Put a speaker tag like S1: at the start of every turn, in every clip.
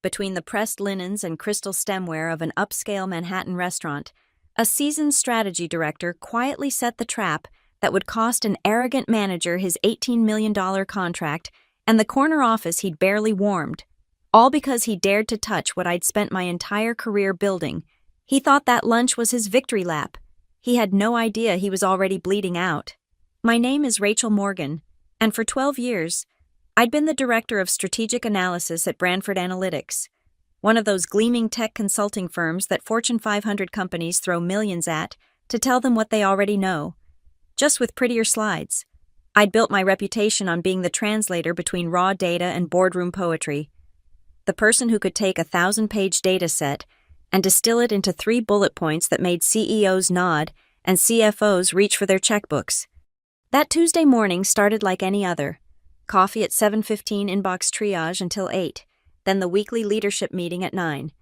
S1: Between the pressed linens and crystal stemware of an upscale Manhattan restaurant, a seasoned strategy director quietly set the trap that would cost an arrogant manager his $18 million contract and the corner office he'd barely warmed, all because he dared to touch what I'd spent my entire career building. He thought that lunch was his victory lap. He had no idea he was already bleeding out. My name is Rachel Morgan, and for 12 years, I'd been the director of strategic analysis at Brandford Analytics, one of those gleaming tech consulting firms that Fortune 500 companies throw millions at to tell them what they already know, just with prettier slides. I'd built my reputation on being the translator between raw data and boardroom poetry, the person who could take a 1,000-page data set and distill it into 3 bullet points that made CEOs nod and CFOs reach for their checkbooks. That Tuesday morning started like any other. Coffee at 7:15, inbox triage until 8, then the weekly leadership meeting at 9.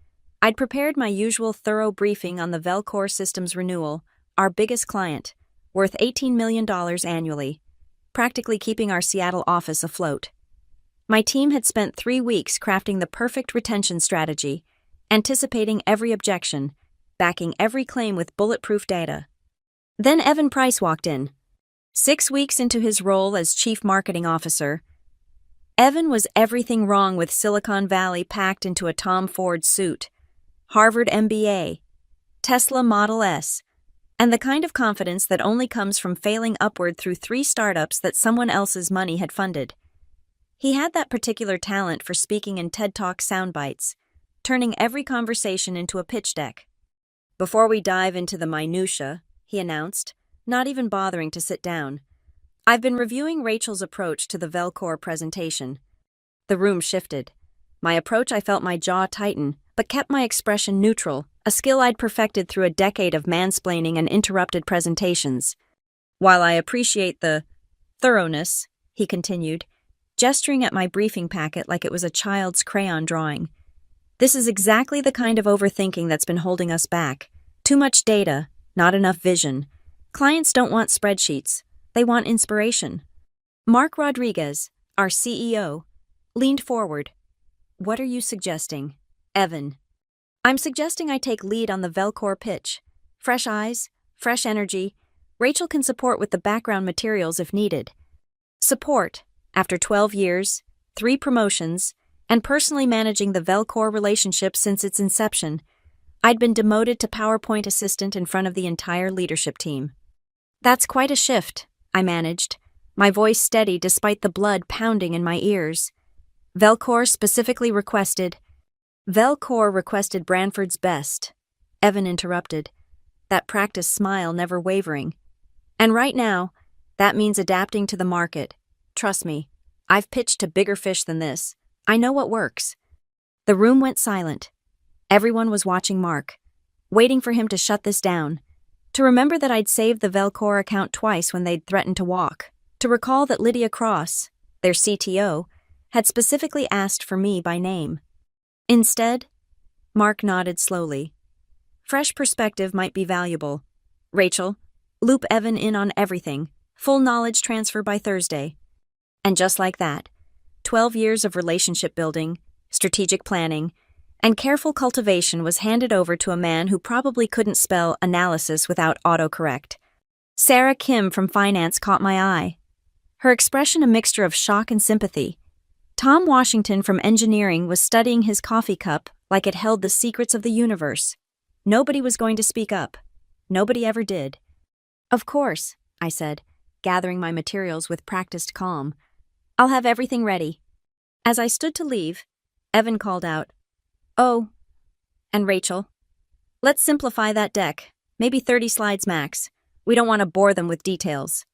S1: I'd prepared my usual thorough briefing on the Velcor Systems renewal, our biggest client, worth $18 million annually, practically keeping our Seattle office afloat. My team had spent 3 weeks crafting the perfect retention strategy, anticipating every objection, backing every claim with bulletproof data. Then Evan Price walked in. 6 weeks into his role as Chief Marketing Officer, Evan was everything wrong with Silicon Valley packed into a Tom Ford suit, Harvard MBA, Tesla Model S, and the kind of confidence that only comes from failing upward through 3 startups that someone else's money had funded. He had that particular talent for speaking in TED Talk soundbites, turning every conversation into a pitch deck. Before we dive into the minutiae, he announced, not even bothering to sit down, I've been reviewing Rachel's approach to the Velcor presentation. The room shifted. My approach, I felt my jaw tighten, but kept my expression neutral, a skill I'd perfected through a decade of mansplaining and interrupted presentations. While I appreciate the thoroughness, he continued, gesturing at my briefing packet like it was a child's crayon drawing. This is exactly the kind of overthinking that's been holding us back. Too much data, not enough vision. Clients don't want spreadsheets. They want inspiration. Mark Rodriguez, our CEO, leaned forward. What are you suggesting, Evan? I'm suggesting I take lead on the Velcor pitch. Fresh eyes, fresh energy. Rachel can support with the background materials if needed. Support, after 12 years, 3 promotions, and personally managing the Velcor relationship since its inception, I'd been demoted to PowerPoint assistant in front of the entire leadership team. That's quite a shift, I managed, my voice steady despite the blood pounding in my ears. Velcor requested Brandford's best, Evan interrupted, that practiced smile never wavering. And right now, that means adapting to the market. Trust me, I've pitched to bigger fish than this. I know what works. The room went silent. Everyone was watching Mark, waiting for him to shut this down, to remember that I'd saved the Velcor account twice when they'd threatened to walk, to recall that Lydia Cross, their CTO, had specifically asked for me by name. Instead, Mark nodded slowly. Fresh perspective might be valuable. Rachel, loop Evan in on everything, full knowledge transfer by Thursday. And just like that, 12 years of relationship building, strategic planning, and careful cultivation was handed over to a man who probably couldn't spell analysis without autocorrect. Sarah Kim from finance caught my eye. Her expression a mixture of shock and sympathy. Tom Washington from engineering was studying his coffee cup like it held the secrets of the universe. Nobody was going to speak up. Nobody ever did. Of course, I said, gathering my materials with practiced calm. I'll have everything ready. As I stood to leave, Evan called out, Oh, and Rachel, let's simplify that deck, maybe 30 slides max. We don't want to bore them with details.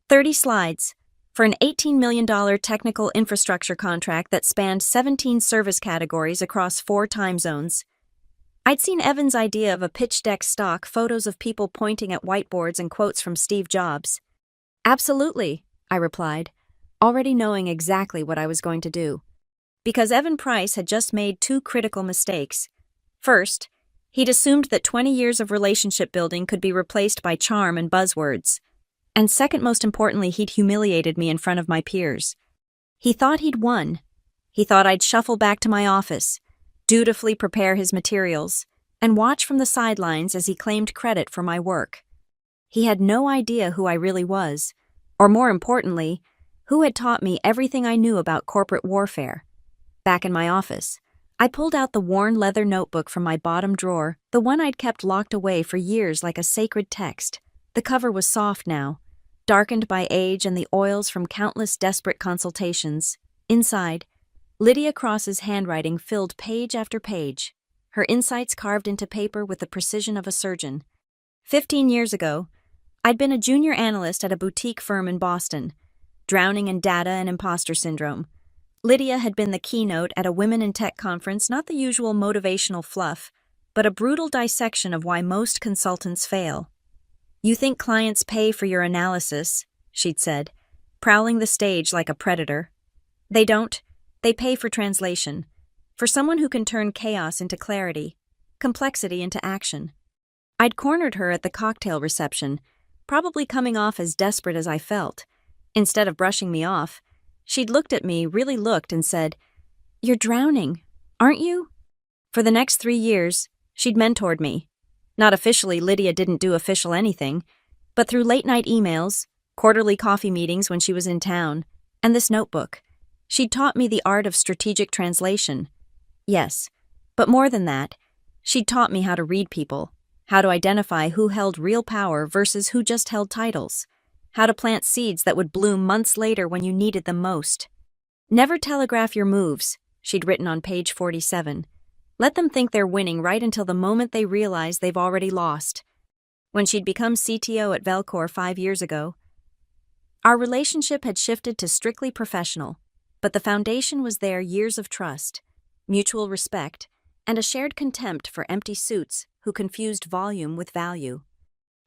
S1: 30 slides for an $18 million technical infrastructure contract that spanned 17 service categories across 4 time zones. I'd seen Evan's idea of a pitch deck stock photos of people pointing at whiteboards and quotes from Steve Jobs. Absolutely, I replied, already knowing exactly what I was going to do. Because Evan Price had just made 2 critical mistakes. First, he'd assumed that 20 years of relationship building could be replaced by charm and buzzwords. And second, most importantly, he'd humiliated me in front of my peers. He thought he'd won. He thought I'd shuffle back to my office, dutifully prepare his materials, and watch from the sidelines as he claimed credit for my work. He had no idea who I really was, or more importantly, who had taught me everything I knew about corporate warfare. Back in my office, I pulled out the worn leather notebook from my bottom drawer, the one I'd kept locked away for years like a sacred text. The cover was soft now, darkened by age and the oils from countless desperate consultations. Inside, Lydia Cross's handwriting filled page after page, her insights carved into paper with the precision of a surgeon. 15 years ago, I'd been a junior analyst at a boutique firm in Boston, drowning in data and imposter syndrome. Lydia had been the keynote at a Women in Tech conference, not the usual motivational fluff, but a brutal dissection of why most consultants fail. "You think clients pay for your analysis," she'd said, prowling the stage like a predator. "They don't. They pay for translation, for someone who can turn chaos into clarity, complexity into action." I'd cornered her at the cocktail reception, probably coming off as desperate as I felt. Instead of brushing me off, she'd looked at me, really looked, and said, "You're drowning, aren't you?" For the next 3 years, she'd mentored me. Not officially, Lydia didn't do official anything, but through late-night emails, quarterly coffee meetings when she was in town, and this notebook, she'd taught me the art of strategic translation. Yes, but more than that, she'd taught me how to read people, how to identify who held real power versus who just held titles, how to plant seeds that would bloom months later when you needed them most. "Never telegraph your moves," she'd written on page 47. "Let them think they're winning right until the moment they realize they've already lost." When she'd become CTO at Velcor 5 years ago, our relationship had shifted to strictly professional, but the foundation was there: years of trust, mutual respect, and a shared contempt for empty suits who confused volume with value.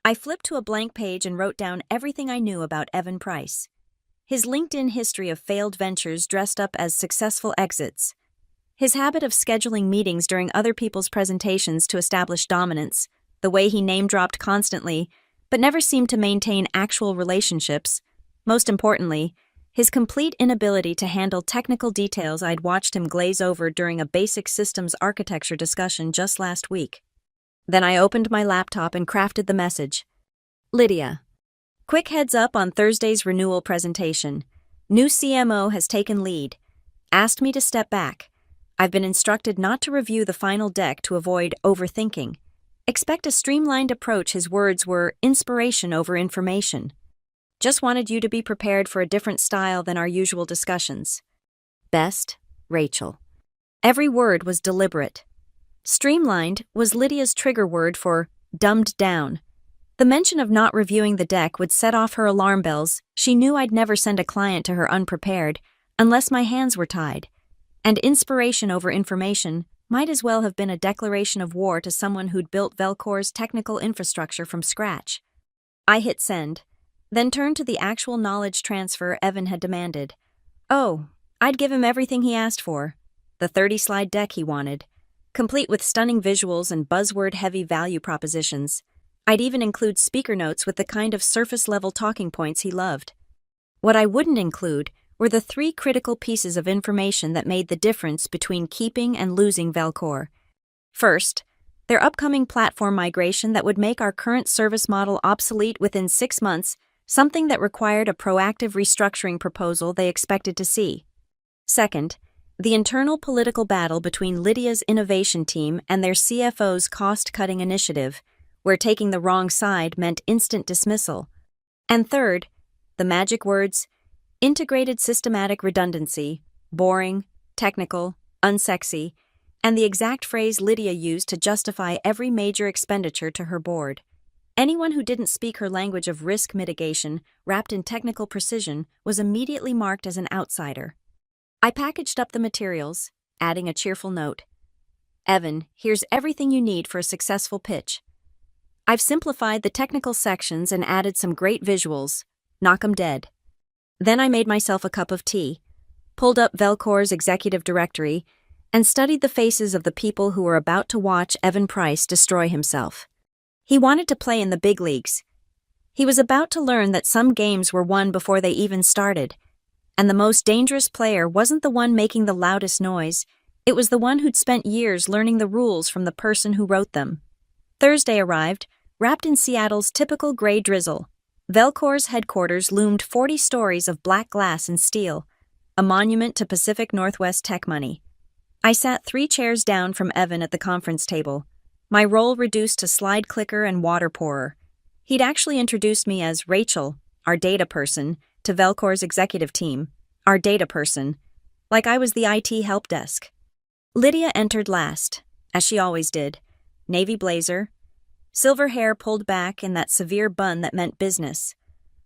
S1: I flipped to a blank page and wrote down everything I knew about Evan Price. His LinkedIn history of failed ventures dressed up as successful exits. His habit of scheduling meetings during other people's presentations to establish dominance. The way he name-dropped constantly, but never seemed to maintain actual relationships. Most importantly, his complete inability to handle technical details I'd watched him glaze over during a basic systems architecture discussion just last week. Then I opened my laptop and crafted the message. "Lydia, quick heads up on Thursday's renewal presentation. New CMO has taken lead. Asked me to step back. I've been instructed not to review the final deck to avoid overthinking. Expect a streamlined approach." His words were inspiration over information. "Just wanted you to be prepared for a different style than our usual discussions. Best, Rachel." Every word was deliberate. Streamlined was Lydia's trigger word for dumbed down. The mention of not reviewing the deck would set off her alarm bells. She knew I'd never send a client to her unprepared, unless my hands were tied. And inspiration over information might as well have been a declaration of war to someone who'd built Velcor's technical infrastructure from scratch. I hit send, then turned to the actual knowledge transfer Evan had demanded. Oh, I'd give him everything he asked for. The 30-slide deck he wanted, complete with stunning visuals and buzzword-heavy value propositions. I'd even include speaker notes with the kind of surface-level talking points he loved. What I wouldn't include were the 3 critical pieces of information that made the difference between keeping and losing Velcor. First, their upcoming platform migration that would make our current service model obsolete within 6 months, something that required a proactive restructuring proposal they expected to see. Second, the internal political battle between Lydia's innovation team and their CFO's cost-cutting initiative, where taking the wrong side meant instant dismissal. And third, the magic words, integrated systematic redundancy, boring, technical, unsexy, and the exact phrase Lydia used to justify every major expenditure to her board. Anyone who didn't speak her language of risk mitigation, wrapped in technical precision, was immediately marked as an outsider. I packaged up the materials, adding a cheerful note. "Evan, here's everything you need for a successful pitch. I've simplified the technical sections and added some great visuals. Knock 'em dead." Then I made myself a cup of tea, pulled up Velcor's executive directory, and studied the faces of the people who were about to watch Evan Price destroy himself. He wanted to play in the big leagues. He was about to learn that some games were won before they even started, and the most dangerous player wasn't the one making the loudest noise, It was the one who'd spent years learning the rules from the person who wrote them. Thursday arrived, wrapped in Seattle's typical gray drizzle. Velcor's headquarters loomed 40 stories of black glass and steel, a monument to Pacific Northwest tech money. I sat 3 chairs down from Evan at the conference table, my role reduced to slide clicker and water pourer. He'd actually introduced me as Rachel, our data person, to Velcor's executive team, our data person, like I was the IT help desk. Lydia entered last, as she always did, navy blazer, silver hair pulled back in that severe bun that meant business,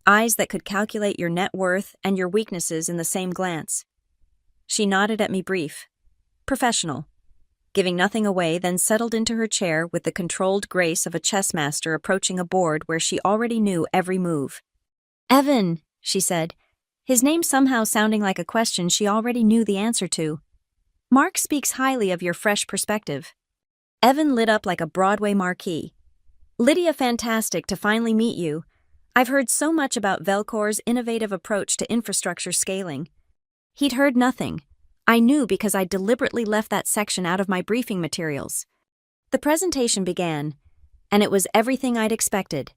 S1: eyes that could calculate your net worth and your weaknesses in the same glance. She nodded at me brief, professional, giving nothing away, then settled into her chair with the controlled grace of a chess master approaching a board where she already knew every move. "Evan," she said, his name somehow sounding like a question she already knew the answer to. "Mark speaks highly of your fresh perspective." Evan lit up like a Broadway marquee. "Lydia, fantastic to finally meet you. I've heard so much about Velcor's innovative approach to infrastructure scaling." He'd heard nothing. I knew because I deliberately left that section out of my briefing materials. The presentation began, and it was everything I'd expected.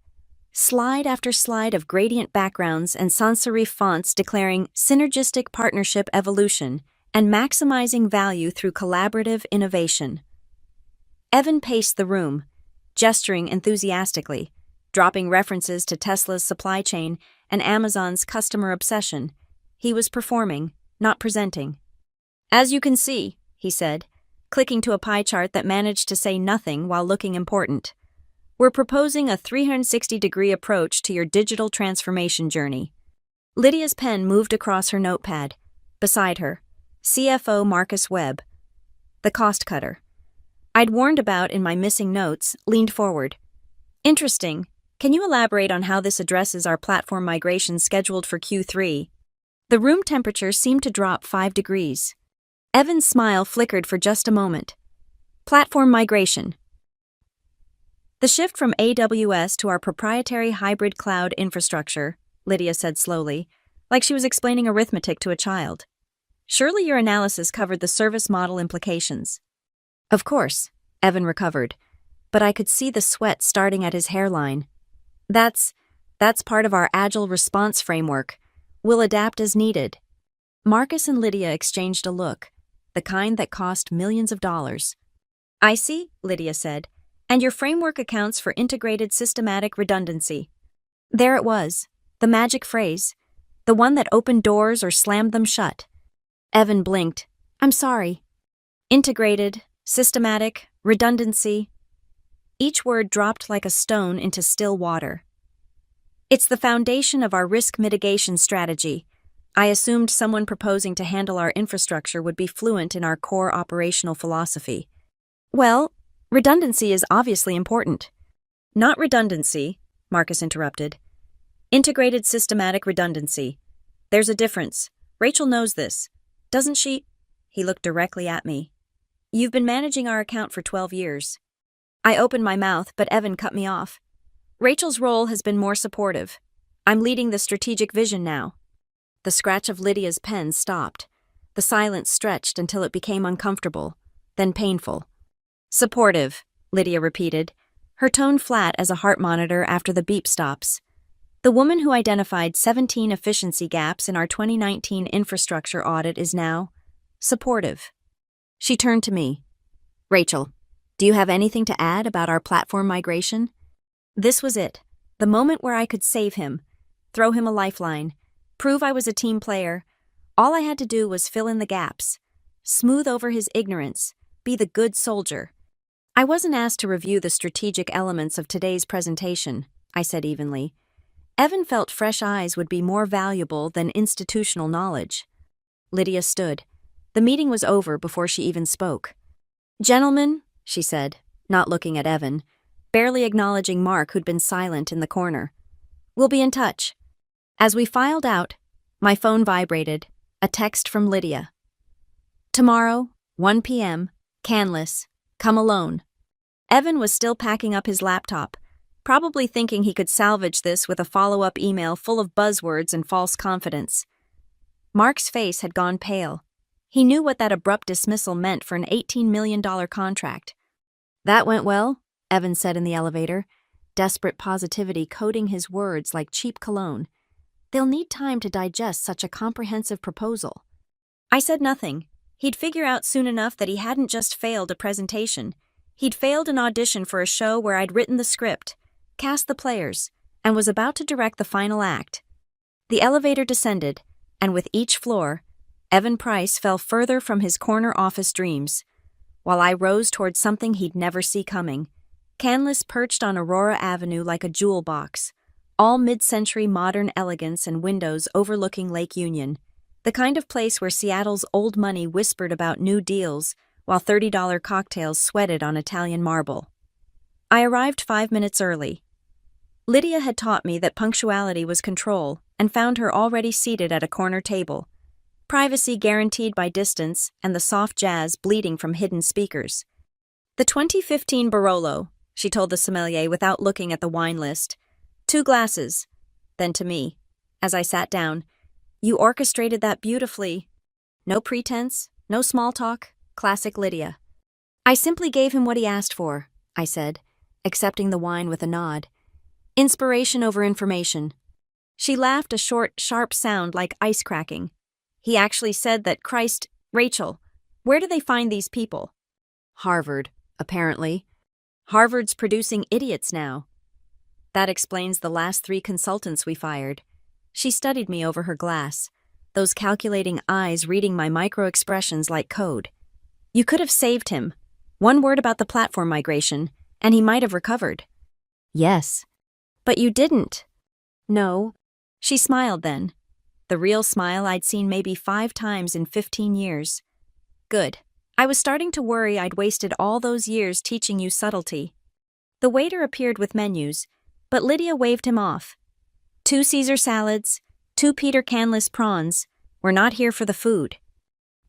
S1: Slide after slide of gradient backgrounds and sans serif fonts declaring synergistic partnership evolution and maximizing value through collaborative innovation. Evan paced the room, gesturing enthusiastically, dropping references to Tesla's supply chain and Amazon's customer obsession. He was performing, not presenting. "As you can see," he said, clicking to a pie chart that managed to say nothing while looking important, "we're proposing a 360-degree approach to your digital transformation journey." Lydia's pen moved across her notepad. Beside her, CFO Marcus Webb, the cost cutter I'd warned about in my missing notes, leaned forward. "Interesting. Can you elaborate on how this addresses our platform migration scheduled for Q3? The room temperature seemed to drop 5 degrees. Evan's smile flickered for just a moment. Platform migration. "The shift from AWS to our proprietary hybrid cloud infrastructure," Lydia said slowly, like she was explaining arithmetic to a child. "Surely your analysis covered the service model implications." "Of course," Evan recovered, but I could see the sweat starting at his hairline. That's part of our agile response framework. We'll adapt as needed." Marcus and Lydia exchanged a look, the kind that cost millions of dollars. "I see," Lydia said, "and your framework accounts for integrated systematic redundancy." There it was, the magic phrase, the one that opened doors or slammed them shut. Evan blinked. "I'm sorry." Integrated, systematic, redundancy. Each word dropped like a stone into still water. "It's the foundation of our risk mitigation strategy. I assumed someone proposing to handle our infrastructure would be fluent in our core operational philosophy." "Well, redundancy is obviously important." "Not redundancy," Marcus interrupted. "Integrated systematic redundancy. There's a difference. Rachel knows this. Doesn't she?" He looked directly at me. "You've been managing our account for 12 years. I opened my mouth, but Evan cut me off. "Rachel's role has been more supportive. I'm leading the strategic vision now." The scratch of Lydia's pen stopped. The silence stretched until it became uncomfortable, then painful. "Supportive," Lydia repeated, her tone flat as a heart monitor after the beep stops. "The woman who identified 17 efficiency gaps in our 2019 infrastructure audit is now supportive." She turned to me. "Rachel, do you have anything to add about our platform migration?" This was it, the moment where I could save him, throw him a lifeline, prove I was a team player. All I had to do was fill in the gaps, smooth over his ignorance, be the good soldier. "I wasn't asked to review the strategic elements of today's presentation," I said evenly. Evan felt fresh eyes would be more valuable than institutional knowledge. Lydia stood. The meeting was over before she even spoke. "Gentlemen," she said, not looking at Evan, barely acknowledging Mark, who'd been silent in the corner, "we'll be in touch." As we filed out, my phone vibrated, a text from Lydia. "Tomorrow, 1 p.m., Canlis, come alone." Evan was still packing up his laptop, probably thinking he could salvage this with a follow-up email full of buzzwords and false confidence. Mark's face had gone pale. He knew what that abrupt dismissal meant for an $18 million contract. "That went well," Evan said in the elevator, desperate positivity coating his words like cheap cologne. "They'll need time to digest such a comprehensive proposal." I said nothing. He'd figure out soon enough that he hadn't just failed a presentation. He'd failed an audition for a show where I'd written the script, cast the players, and was about to direct the final act. The elevator descended, and with each floor, Evan Price fell further from his corner office dreams, while I rose towards something he'd never see coming. Canlis perched on Aurora Avenue like a jewel box, all mid-century modern elegance and windows overlooking Lake Union, the kind of place where Seattle's old money whispered about new deals while $30 cocktails sweated on Italian marble. I arrived 5 minutes early. Lydia had taught me that punctuality was control and found her already seated at a corner table, privacy guaranteed by distance and the soft jazz bleeding from hidden speakers. "The 2015 Barolo," she told the sommelier without looking at the wine list. "2 glasses." Then to me, as I sat down, "You orchestrated that beautifully." No pretense, no small talk, classic Lydia. "I simply gave him what he asked for," I said, accepting the wine with a nod. "Inspiration over information." She laughed, a short, sharp sound like ice cracking. "He actually said that Christ, Rachel, where do they find these people?" "Harvard, apparently. Harvard's producing idiots now." "That explains the last 3 consultants we fired." She studied me over her glass, those calculating eyes reading my micro-expressions like code. "You could have saved him. 1 word about the platform migration, and he might have recovered." "Yes." "But you didn't." "No." She smiled then, the real smile I'd seen maybe 5 times in 15 years. "Good. I was starting to worry I'd wasted all those years teaching you subtlety." The waiter appeared with menus, but Lydia waved him off. 2 Caesar salads, 2 Peter Canlis prawns. We're not here for the food."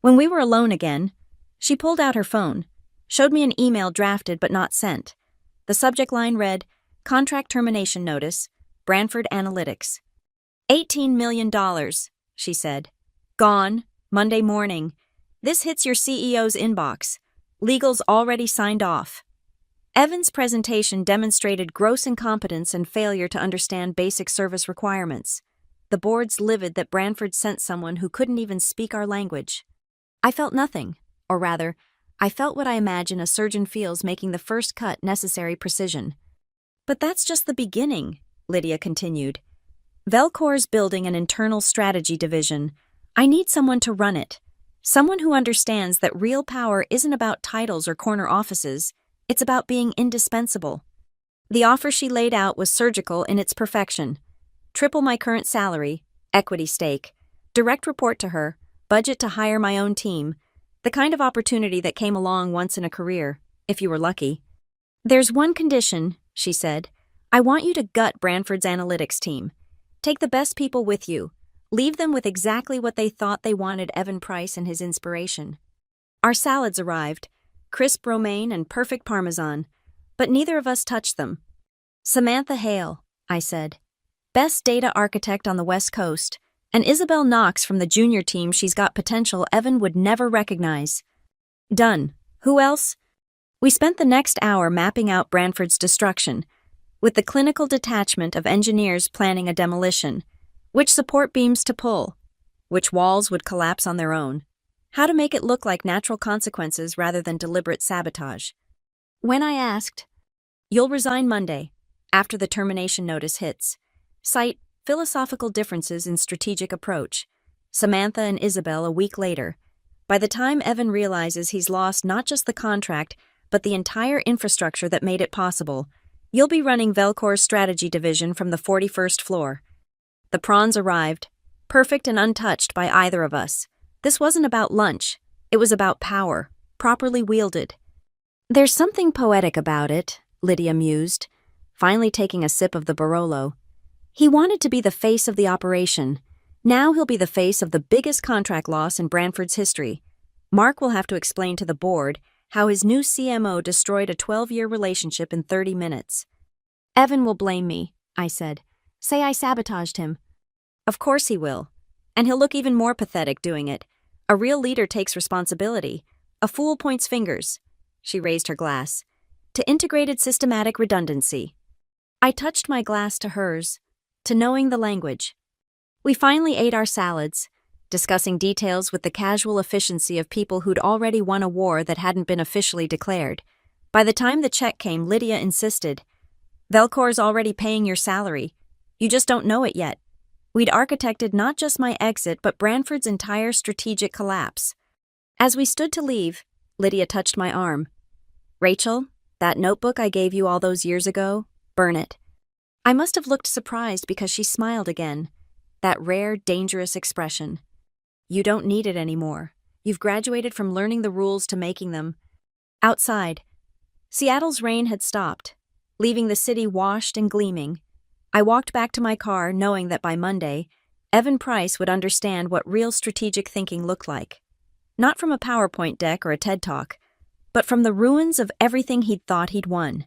S1: When we were alone again, she pulled out her phone, showed me an email drafted but not sent. The subject line read, "Contract termination notice, Branford Analytics." $18 million, she said. "Gone, Monday morning. This hits your CEO's inbox. Legal's already signed off." Evan's presentation demonstrated gross incompetence and failure to understand basic service requirements. The board's livid that Branford sent someone who couldn't even speak our language. I felt nothing, or rather, I felt what I imagine a surgeon feels making the first cut necessary precision. "But that's just the beginning," Lydia continued. "Velcor's building an internal strategy division. I need someone to run it. Someone who understands that real power isn't about titles or corner offices. It's about being indispensable." The offer she laid out was surgical in its perfection. Triple my current salary, equity stake, direct report to her, budget to hire my own team, the kind of opportunity that came along once in a career, if you were lucky. "There's one condition," she said. "I want you to gut Branford's analytics team. Take the best people with you. Leave them with exactly what they thought they wanted Evan Price and his inspiration." Our salads arrived, crisp romaine and perfect parmesan, but neither of us touched them. "Samantha Hale," I said. "Best data architect on the West Coast, and Isabel Knox from the junior team. She's got potential Evan would never recognize." "Done. Who else?" We spent the next hour mapping out Branford's destruction, with the clinical detachment of engineers planning a demolition, which support beams to pull, which walls would collapse on their own, how to make it look like natural consequences rather than deliberate sabotage. When I asked, "You'll resign Monday, after the termination notice hits," cite philosophical differences in strategic approach, Samantha and Isabel a week later, by the time Evan realizes he's lost not just the contract, but the entire infrastructure that made it possible, "You'll be running Velcor's strategy division from the 41st floor." The prawns arrived, perfect and untouched by either of us. This wasn't about lunch. It was about power, properly wielded. "There's something poetic about it," Lydia mused, finally taking a sip of the Barolo. "He wanted to be the face of the operation. Now he'll be the face of the biggest contract loss in Branford's history. Mark will have to explain to the board how his new CMO destroyed a 12-year relationship in 30 minutes. "Evan will blame me," I said. "Say I sabotaged him." "Of course he will. And he'll look even more pathetic doing it. A real leader takes responsibility. A fool points fingers. She raised her glass. To integrated systematic redundancy. I touched my glass to hers, to knowing the language. We finally ate our salads, discussing details with the casual efficiency of people who'd already won a war that hadn't been officially declared. By the time the check came, Lydia insisted, "Velcor's already paying your salary. You just don't know it yet." We'd architected not just my exit, but Branford's entire strategic collapse. As we stood to leave, Lydia touched my arm. "Rachel, that notebook I gave you all those years ago, burn it." I must have looked surprised because she smiled again, that rare, dangerous expression. "You don't need it anymore. You've graduated from learning the rules to making them." Outside, Seattle's rain had stopped, leaving the city washed and gleaming. I walked back to my car knowing that by Monday, Evan Price would understand what real strategic thinking looked like. Not from a PowerPoint deck or a TED Talk, but from the ruins of everything he'd thought he'd won.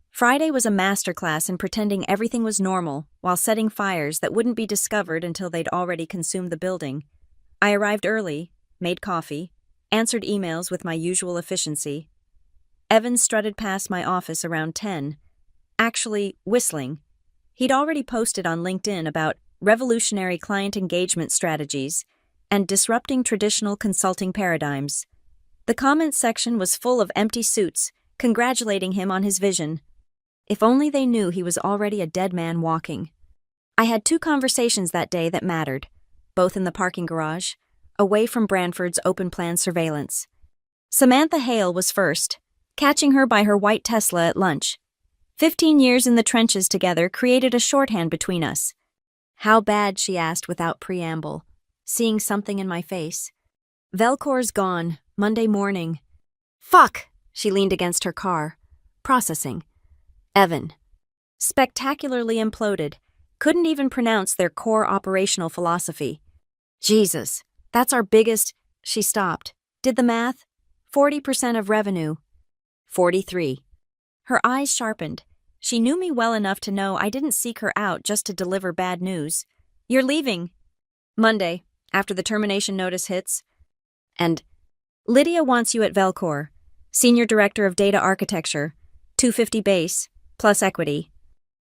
S1: Friday was a masterclass in pretending everything was normal while setting fires that wouldn't be discovered until they'd already consumed the building. I arrived early, made coffee, answered emails with my usual efficiency. Evan strutted past my office around 10, actually whistling. He'd already posted on LinkedIn about revolutionary client engagement strategies and disrupting traditional consulting paradigms. The comments section was full of empty suits, congratulating him on his vision. If only they knew he was already a dead man walking. I had 2 conversations that day that mattered, both in the parking garage, away from Branford's open-plan surveillance. Samantha Hale was first, catching her by her white Tesla at lunch. 15 years in the trenches together created a shorthand between us. "How bad?" she asked without preamble, seeing something in my face. "Velcor's gone, Monday morning." "Fuck!" She leaned against her car, processing. Evan. Spectacularly imploded. Couldn't even pronounce their core operational philosophy. "Jesus, that's our biggest..." She stopped. Did the math. 40% of revenue. 43. Her eyes sharpened. She knew me well enough to know I didn't seek her out just to deliver bad news. "You're leaving." "Monday, after the termination notice hits." "And Lydia wants you at Velcor, Senior Director of Data Architecture, $250 base, plus equity."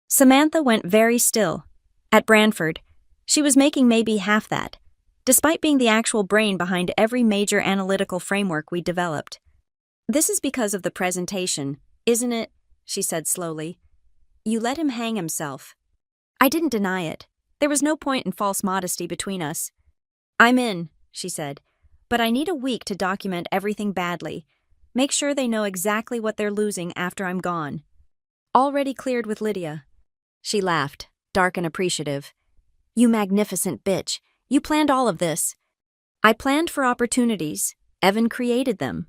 S1: Samantha went very still. At Branford, she was making maybe half that, despite being the actual brain behind every major analytical framework we developed. "This is because of the presentation, isn't it?" she said slowly. "You let him hang himself." I didn't deny it. There was no point in false modesty between us. "I'm in," she said, "but I need a week to document everything badly. Make sure they know exactly what they're losing after I'm gone." "Already cleared with Lydia." She laughed, dark and appreciative. "You magnificent bitch. You planned all of this." "I planned for opportunities. Evan created them."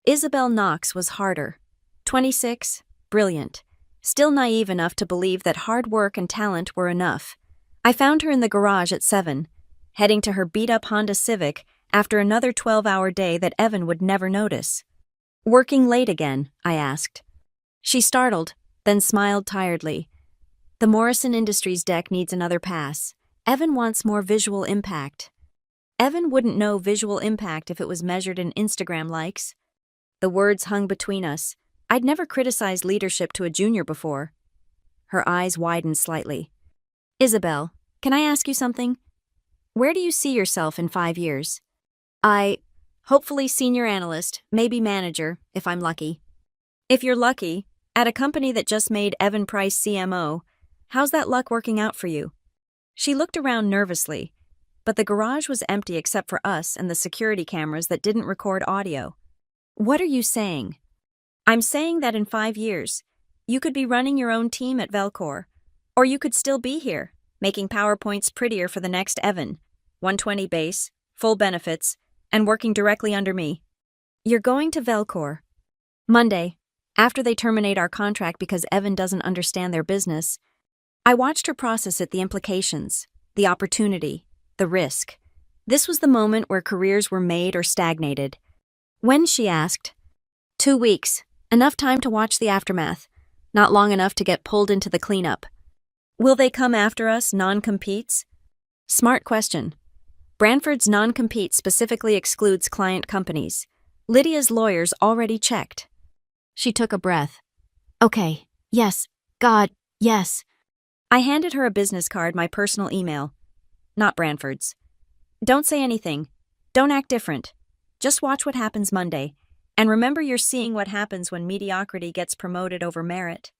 S1: Isabel Knox was harder. 26, brilliant. Still naive enough to believe that hard work and talent were enough. I found her in the garage at 7, heading to her beat-up Honda Civic after another 12-hour day that Evan would never notice. "Working late again?" I asked. She startled, then smiled tiredly. "The Morrison Industries deck needs another pass. Evan wants more visual impact." Evan wouldn't know visual impact if it was measured in Instagram likes. The words hung between us. I'd never criticized leadership to a junior before. Her eyes widened slightly. "Isabel, can I ask you something? Where do you see yourself in 5 years?" Hopefully senior analyst, maybe manager, if I'm lucky." "If you're lucky, at a company that just made Evan Price CMO, how's that luck working out for you?" She looked around nervously, but the garage was empty except for us and the security cameras that didn't record audio. "What are you saying?" "I'm saying that in 5 years, you could be running your own team at Velcor, or you could still be here, making PowerPoints prettier for the next Evan, 120 base, full benefits, and working directly under me." "You're going to Velcor." "Monday, after they terminate our contract because Evan doesn't understand their business." I watched her process it, the implications, the opportunity, the risk. This was the moment where careers were made or stagnated. "When?" she asked. 2 weeks, enough time to watch the aftermath, not long enough to get pulled into the cleanup. "Will they come after us, non-competes?" Smart question. Branford's non-compete specifically excludes client companies. Lydia's lawyers already checked. She took a breath. Okay, yes, God, yes. I handed her a business card, my personal email. Not Branford's. Don't say anything. Don't act different. Just watch what happens Monday. And remember, you're seeing what happens when mediocrity gets promoted over merit.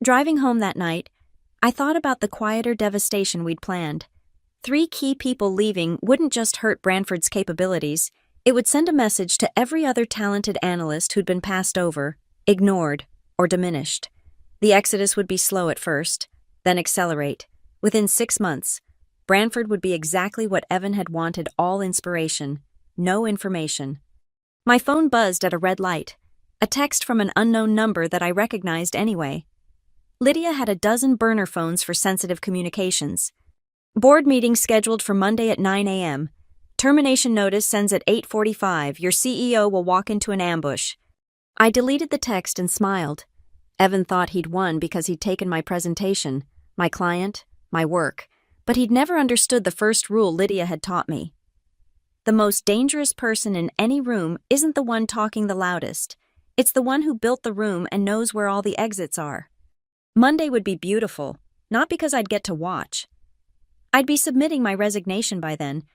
S1: Driving home that night, I thought about the quieter devastation we'd planned. 3 key people leaving wouldn't just hurt Branford's capabilities, it would send a message to every other talented analyst who'd been passed over, ignored, or diminished. The exodus would be slow at first, then accelerate. Within 6 months, Branford would be exactly what Evan had wanted: all inspiration, no information. My phone buzzed at a red light, a text from an unknown number that I recognized anyway. Lydia had a dozen burner phones for sensitive communications. Board meeting scheduled for Monday at 9 a.m. Termination notice sends at 8:45. Your CEO will walk into an ambush. I deleted the text and smiled. Evan thought he'd won because he'd taken my presentation, my client, my work, but he'd never understood the first rule Lydia had taught me. The most dangerous person in any room isn't the one talking the loudest. It's the one who built the room and knows where all the exits are. Monday would be beautiful, not because I'd get to watch. I'd be submitting my resignation by then,